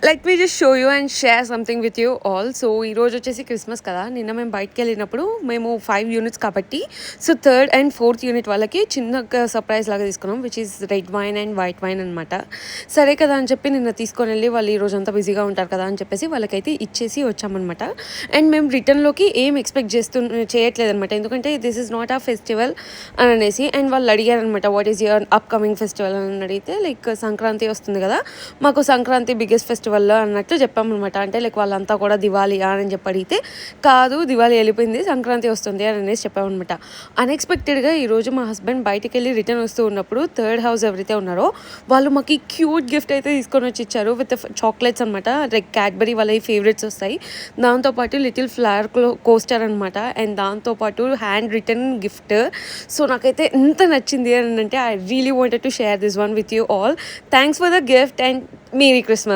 Let me just show you and share something with you all. So ఈరోజు వచ్చేసి Christmas కదా, నిన్న మేము బయటకు వెళ్ళినప్పుడు మేము 5 యూనిట్స్ కాబట్టి so 3rd and 4th unit వాళ్ళకి చిన్న సర్ప్రైజ్ లాగా తీసుకున్నాం, which is red wine and white wine అనమాట. సరే కదా అని చెప్పి నిన్న తీసుకొని వెళ్ళి వాళ్ళు ఈ రోజు అంతా బిజీగా ఉంటారు కదా అని చెప్పేసి వాళ్ళకైతే ఇచ్చేసి వచ్చామన్నమాట. అండ్ మేము రిటర్న్లోకి ఏం ఎక్స్పెక్ట్ చేయట్లేదు అనమాట, ఎందుకంటే దిస్ ఈజ్ నాట్ ఆ ఫెస్టివల్ అని అనేసి. అండ్ వాళ్ళు అడిగారు అనమాట, what is your upcoming festival అని అడిగితే లైక్ సంక్రాంతి వస్తుంది కదా, మాకు సంక్రాంతి బిగ్గెస్ట్ ఫెస్టివల్ అన్నట్టు చెప్పామన్నమాట. అంటే లైక్ వాళ్ళంతా కూడా దివాళీ అని చెప్పి అడిగితే కాదు, దివాళీ వెళ్ళిపోయింది, సంక్రాంతి వస్తుంది అని అనేసి చెప్పామన్నమాట. అన్ఎక్స్పెక్టెడ్గా ఈరోజు మా హస్బెండ్ బయటికి వెళ్ళి రిటర్న్ వస్తూ ఉన్నప్పుడు థర్డ్ హౌస్ ఎవరైతే ఉన్నారో వాళ్ళు మాకు క్యూట్ గిఫ్ట్ అయితే తీసుకొని వచ్చి ఇచ్చారు విత్ చాక్లెట్స్ అనమాట. లైక్ క్యాడ్బరీ వాళ్ళ ఫేవరెట్స్ వస్తాయి, దాంతోపాటు లిటిల్ ఫ్లవర్ కోస్టర్ అనమాట, అండ్ దాంతోపాటు హ్యాండ్ రిటర్న్ గిఫ్ట్. సో నాకైతే ఎంత నచ్చింది అని అంటే I really wanted to share this one with you all. Thanks for the gift and merry Christmas.